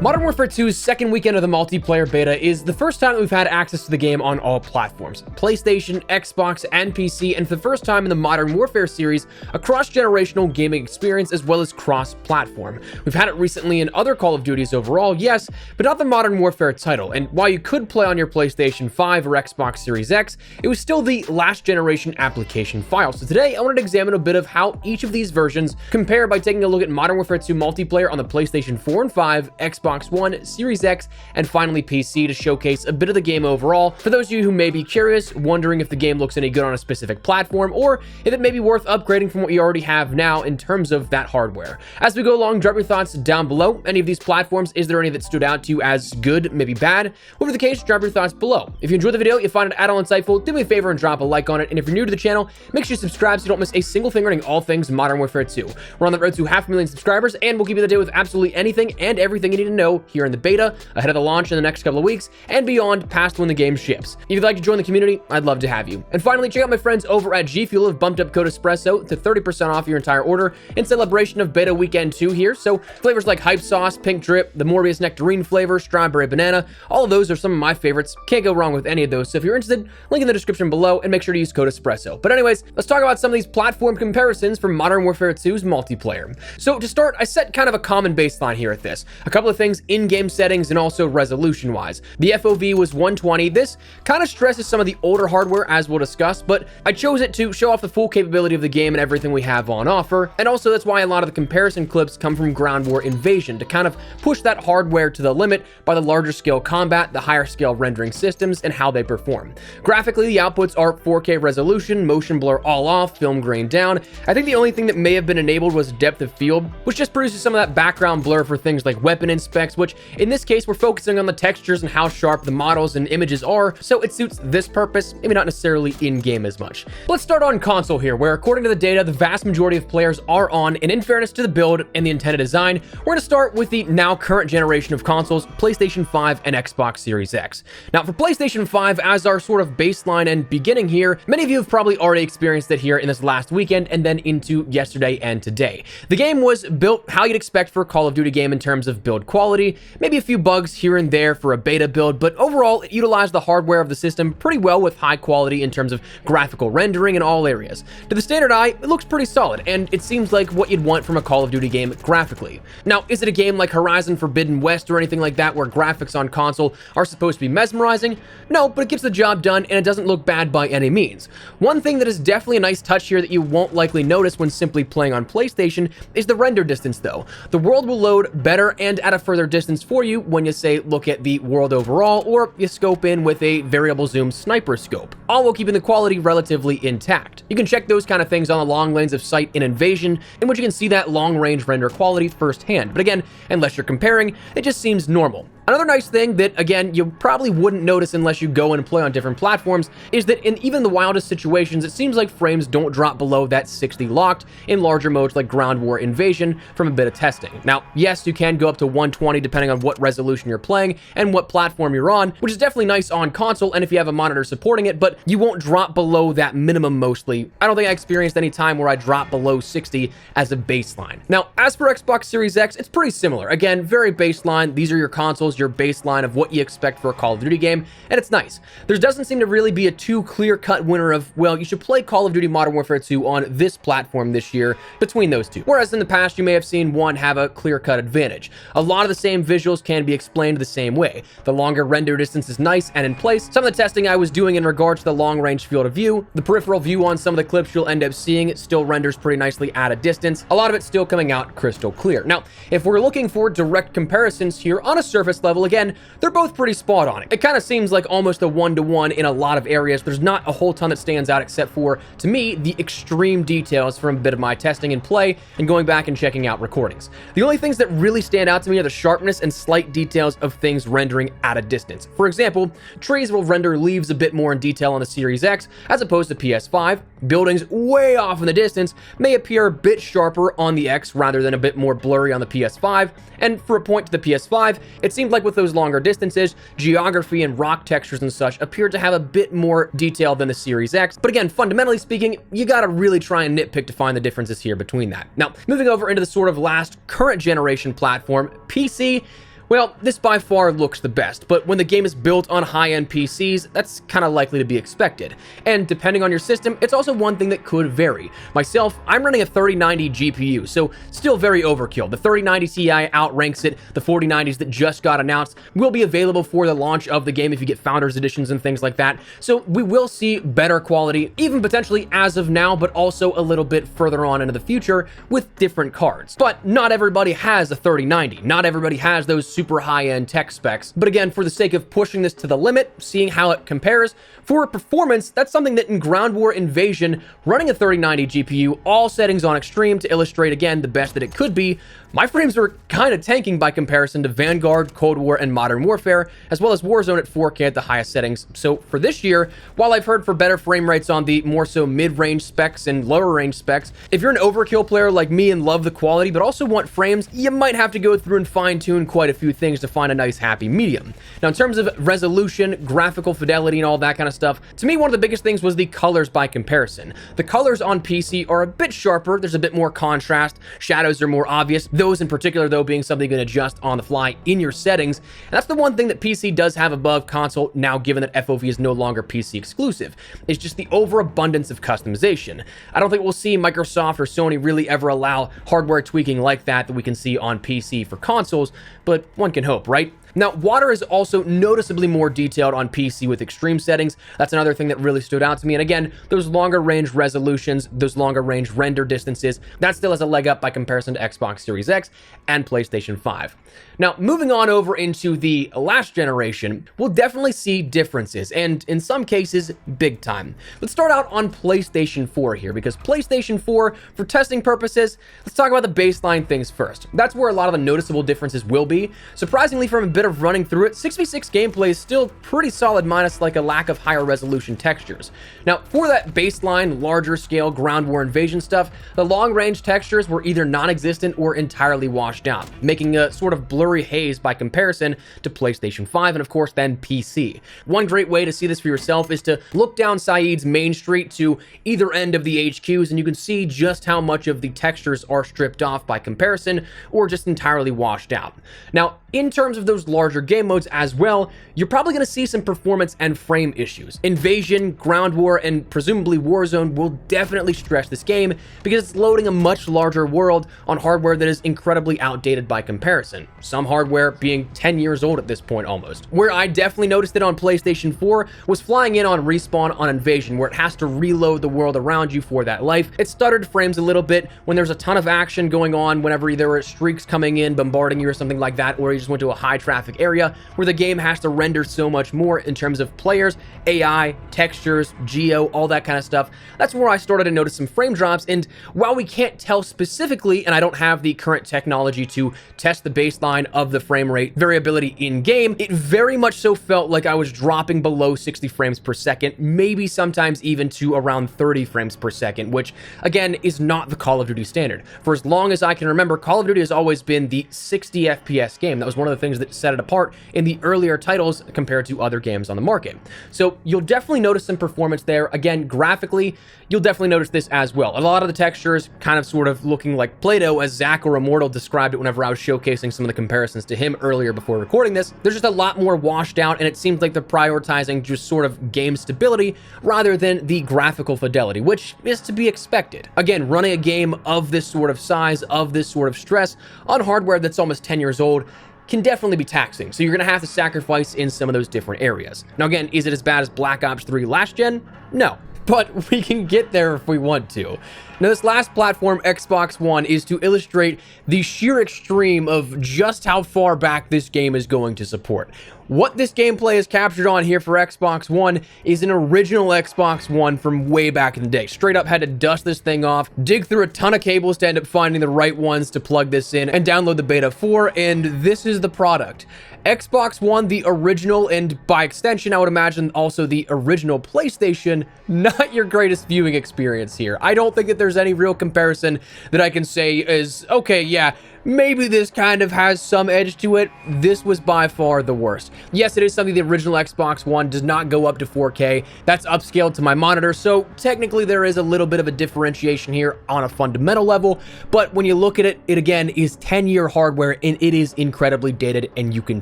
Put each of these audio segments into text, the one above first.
Modern Warfare 2's second weekend of the multiplayer beta is the first time that we've had access to the game on all platforms: PlayStation, Xbox, and PC, and for the first time in the Modern Warfare series, a cross-generational gaming experience as well as cross-platform. We've had it recently in other Call of Duties overall, yes, but not the Modern Warfare title, and while you could play on your PlayStation 5 or Xbox Series X, it was still the last generation application file. So today, I wanted to examine a bit of how each of these versions compare by taking a look at Modern Warfare 2 multiplayer on the PlayStation 4 and 5, Xbox One, Series X, and finally PC to showcase a bit of the game overall for those of you who may be curious, wondering if the game looks any good on a specific platform, or if it may be worth upgrading from what you already have now in terms of that hardware. As we go along, drop your thoughts down below. Any of these platforms, is there any that stood out to you as good, maybe bad? Whatever the case, drop your thoughts below. If you enjoyed the video, you find it at all insightful, do me a favor and drop a like on it, and if you're new to the channel, make sure you subscribe so you don't miss a single thing regarding all things Modern Warfare 2. We're on the road to 500,000 subscribers, and we'll keep you up to date with absolutely anything and everything you need to know here in the beta, ahead of the launch in the next couple of weeks, and beyond past when the game ships. If you'd like to join the community, I'd love to have you. And finally, check out my friends over at G Fuel who have bumped up code Espresso to 30% off your entire order in celebration of Beta Weekend 2 here. So flavors like Hype Sauce, Pink Drip, the Morbius Nectarine flavor, Strawberry Banana, all of those are some of my favorites. Can't go wrong with any of those. So if you're interested, link in the description below, and make sure to use code Espresso. But anyways, let's talk about some of these platform comparisons for Modern Warfare 2's multiplayer. So to start, I set kind of a common baseline here at this. A couple of things in-game settings and also resolution-wise. The FOV was 120. This kind of stresses some of the older hardware, as we'll discuss, but I chose it to show off the full capability of the game and everything we have on offer, and also that's why a lot of the comparison clips come from Ground War Invasion, to kind of push that hardware to the limit by the larger scale combat, the higher scale rendering systems, and how they perform. Graphically, the outputs are 4K resolution, motion blur all off, film grain down. I think the only thing that may have been enabled was depth of field, which just produces some of that background blur for things like weapon inspects, which in this case we're focusing on the textures and how sharp the models and images are, so it suits this purpose, maybe not necessarily in-game as much. Let's start on console here, where according to the data, the vast majority of players are on, and in fairness to the build and the intended design, we're going to start with the now current generation of consoles, PlayStation 5 and Xbox Series X. Now for PlayStation 5, as our sort of baseline and beginning here, many of you have probably already experienced it here in this last weekend and then into yesterday and today. The game was built how you'd expect for a Call of Duty game in terms of build quality, maybe a few bugs here and there for a beta build, but overall it utilized the hardware of the system pretty well with high quality in terms of graphical rendering in all areas. To the standard eye, it looks pretty solid, and it seems like what you'd want from a Call of Duty game graphically. Now, is it a game like Horizon Forbidden West or anything like that where graphics on console are supposed to be mesmerizing? No, but it gets the job done and it doesn't look bad by any means. One thing that is definitely a nice touch here that you won't likely notice when simply playing on PlayStation is the render distance though. The world will load better and at a further distance for you when you say look at the world overall, or you scope in with a variable zoom sniper scope, all while keeping the quality relatively intact. You can check those kind of things on the long lanes of sight in Invasion, in which you can see that long range render quality firsthand, but again, unless you're comparing, it just seems normal. Another nice thing that, again, you probably wouldn't notice unless you go and play on different platforms is that in even the wildest situations, it seems like frames don't drop below that 60 locked in larger modes like Ground War Invasion from a bit of testing. Now, yes, you can go up to 120 depending on what resolution you're playing and what platform you're on, which is definitely nice on console and if you have a monitor supporting it, but you won't drop below that minimum mostly. I don't think I experienced any time where I dropped below 60 as a baseline. Now, as for Xbox Series X, it's pretty similar. Again, very baseline. These are your consoles, your baseline of what you expect for a Call of Duty game, and it's nice. There doesn't seem to really be a too clear-cut winner of, well, you should play Call of Duty Modern Warfare 2 on this platform this year between those two. Whereas in the past, you may have seen one have a clear-cut advantage. A lot of the same visuals can be explained the same way. The longer render distance is nice and in place. Some of the testing I was doing in regards to the long-range field of view, the peripheral view on some of the clips you'll end up seeing still renders pretty nicely at a distance. A lot of it's still coming out crystal clear. Now, if we're looking for direct comparisons here on a surface level, again, they're both pretty spot on. It kind of seems like almost a one-to-one in a lot of areas. There's not a whole ton that stands out except for, to me, the extreme details from a bit of my testing and play and going back and checking out recordings. The only things that really stand out to me are the sharpness and slight details of things rendering at a distance. For example, trees will render leaves a bit more in detail on the Series X as opposed to PS5. Buildings way off in the distance may appear a bit sharper on the X rather than a bit more blurry on the PS5. And for a point to the PS5, it seemed like with those longer distances, geography and rock textures and such appeared to have a bit more detail than the Series X. But again, fundamentally speaking, you gotta really try and nitpick to find the differences here between that. Now, moving over into the sort of last current generation platform, PC, Well, this by far looks the best, but when the game is built on high-end PCs, that's kind of likely to be expected. And depending on your system, it's also one thing that could vary. Myself, I'm running a 3090 GPU, so still very overkill. The 3090 Ti outranks it. The 4090s that just got announced will be available for the launch of the game if you get Founders Editions and things like that. So we will see better quality, even potentially as of now, but also a little bit further on into the future with different cards. But not everybody has a 3090. Not everybody has those super high-end tech specs. But again, for the sake of pushing this to the limit, seeing how it compares, for performance, that's something that in Ground War Invasion, running a 3090 GPU, all settings on extreme to illustrate again the best that it could be, my frames were kind of tanking by comparison to Vanguard, Cold War, and Modern Warfare, as well as Warzone at 4K at the highest settings. So for this year, while I've heard for better frame rates on the more so mid-range specs and lower range specs, if you're an overkill player like me and love the quality but also want frames, you might have to go through and fine-tune quite a few things to find a nice happy medium. Now in terms of resolution, graphical fidelity, and all that kind of stuff, to me one of the biggest things was the colors by comparison. The colors on PC are a bit sharper, there's a bit more contrast, shadows are more obvious. Those in particular, though, being something you can adjust on the fly in your settings. And that's the one thing that PC does have above console now, given that FOV is no longer PC exclusive. It's just the overabundance of customization. I don't think we'll see Microsoft or Sony really ever allow hardware tweaking like that we can see on PC for consoles, but one can hope, right? Now, water is also noticeably more detailed on PC with extreme settings. That's another thing that really stood out to me. And again, those longer range resolutions, those longer range render distances, that still has a leg up by comparison to Xbox Series X and PlayStation 5. Now, moving on over into the last generation, we'll definitely see differences, and in some cases, big time. Let's start out on PlayStation 4 here, because PlayStation 4, for testing purposes, let's talk about the baseline things first. That's where a lot of the noticeable differences will be. Surprisingly, from a bit of running through it, 6v6 gameplay is still pretty solid, minus like a lack of higher resolution textures. Now, for that baseline, larger scale Ground War Invasion stuff, the long range textures were either non-existent or entirely washed out, making a sort of blurry haze by comparison to PlayStation 5 and of course then PC. One great way to see this for yourself is to look down Saeed's main street to either end of the HQs, and you can see just how much of the textures are stripped off by comparison or just entirely washed out. Now, in terms of those larger game modes as well, you're probably going to see some performance and frame issues. Invasion, Ground War, and presumably Warzone will definitely stress this game because it's loading a much larger world on hardware that is incredibly outdated by comparison. Some hardware being 10 years old at this point almost. Where I definitely noticed it on PlayStation 4 was flying in on Respawn on Invasion, where it has to reload the world around you for that life. It stuttered frames a little bit when there's a ton of action going on, whenever there were streaks coming in, bombarding you or something like that, or you just went to a high traffic area where the game has to render so much more in terms of players, AI, textures, geo, all that kind of stuff. That's where I started to notice some frame drops, and while we can't tell specifically, and I don't have the current technology to test the baseline of the frame rate variability in game, it very much so felt like I was dropping below 60 frames per second, maybe sometimes even to around 30 frames per second, which again is not the Call of Duty standard. For as long as I can remember, Call of Duty has always been the 60 FPS game. That was one of the things that set it apart in the earlier titles compared to other games on the market. So you'll definitely notice some performance there. Again, graphically, you'll definitely notice this as well. A lot of the textures kind of sort of looking like Play-Doh, as Zach or Immortal described it whenever I was showcasing some of the comparisons to him earlier before recording this. There's just a lot more washed out, and it seems like they're prioritizing just sort of game stability rather than the graphical fidelity, which is to be expected. Again, running a game of this sort of size, of this sort of stress, on hardware that's almost 10 years old, can definitely be taxing, so you're going to have to sacrifice in some of those different areas. Now again, is it as bad as Black Ops 3 last gen? No, but we can get there if we want to. Now, this last platform, Xbox One, is to illustrate the sheer extreme of just how far back this game is going to support. What this gameplay is captured on here for Xbox One is an original Xbox One from way back in the day. Straight up had to dust this thing off, dig through a ton of cables to end up finding the right ones to plug this in, and download the beta 4, and this is the product. Xbox One, the original, and by extension, I would imagine also the original PlayStation, not your greatest viewing experience here. I don't think that there's any real comparison that I can say is, okay, yeah, maybe this kind of has some edge to it. This was by far the worst. Yes, it is something the original Xbox One does not go up to 4K. That's upscaled to my monitor, so technically there is a little bit of a differentiation here on a fundamental level, but when you look at it, it again is 10-year hardware and it is incredibly dated, and you can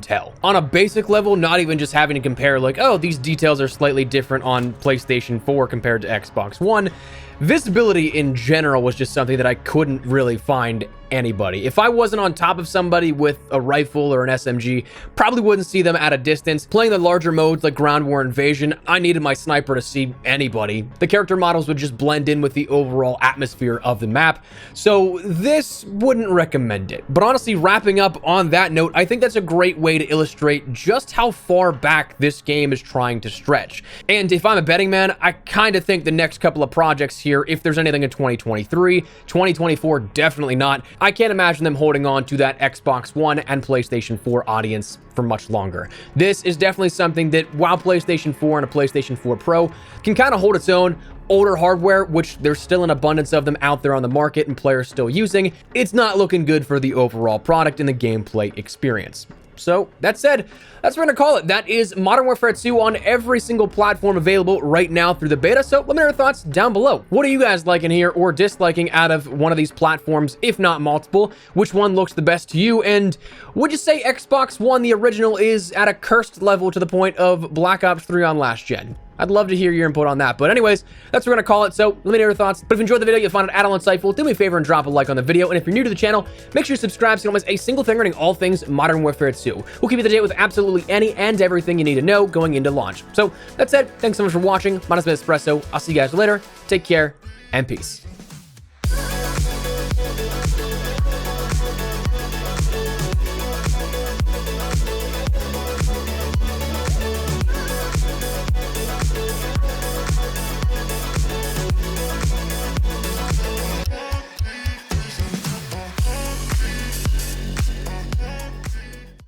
tell. On a basic level, not even just having to compare like, oh, these details are slightly different on PlayStation 4 compared to Xbox One, visibility in general was just something that I couldn't really find anybody. If I wasn't on top of somebody with a rifle or an SMG, probably wouldn't see them at a distance. Playing the larger modes like Ground War Invasion, I needed my sniper to see anybody. The character models would just blend in with the overall atmosphere of the map, so this wouldn't recommend it. But honestly, wrapping up on that note, I think that's a great way to illustrate just how far back this game is trying to stretch. And if I'm a betting man, I kind of think the next couple of projects here, if there's anything in 2023, 2024, definitely not. I can't imagine them holding on to that Xbox One and PlayStation 4 audience for much longer. This is definitely something that, while PlayStation 4 and a PlayStation 4 Pro can kind of hold its own, older hardware, which there's still an abundance of them out there on the market and players still using, it's not looking good for the overall product and the gameplay experience. So, that said, that's what we're gonna call it. That is Modern Warfare 2 on every single platform available right now through the beta. So let me know your thoughts down below. What are you guys liking here or disliking out of one of these platforms, if not multiple? Which one looks the best to you? And would you say Xbox One, the original, is at a cursed level to the point of Black Ops 3 on last gen? I'd love to hear your input on that. But anyways, that's what we're going to call it. So let me know your thoughts. But if you enjoyed the video, you'll find it at all insightful, do me a favor and drop a like on the video. And if you're new to the channel, make sure you subscribe so you don't miss a single thing regarding all things Modern Warfare 2. We'll keep you up to date with absolutely any and everything you need to know going into launch. So that said, thanks so much for watching. My name is Espresso. I'll see you guys later. Take care and peace.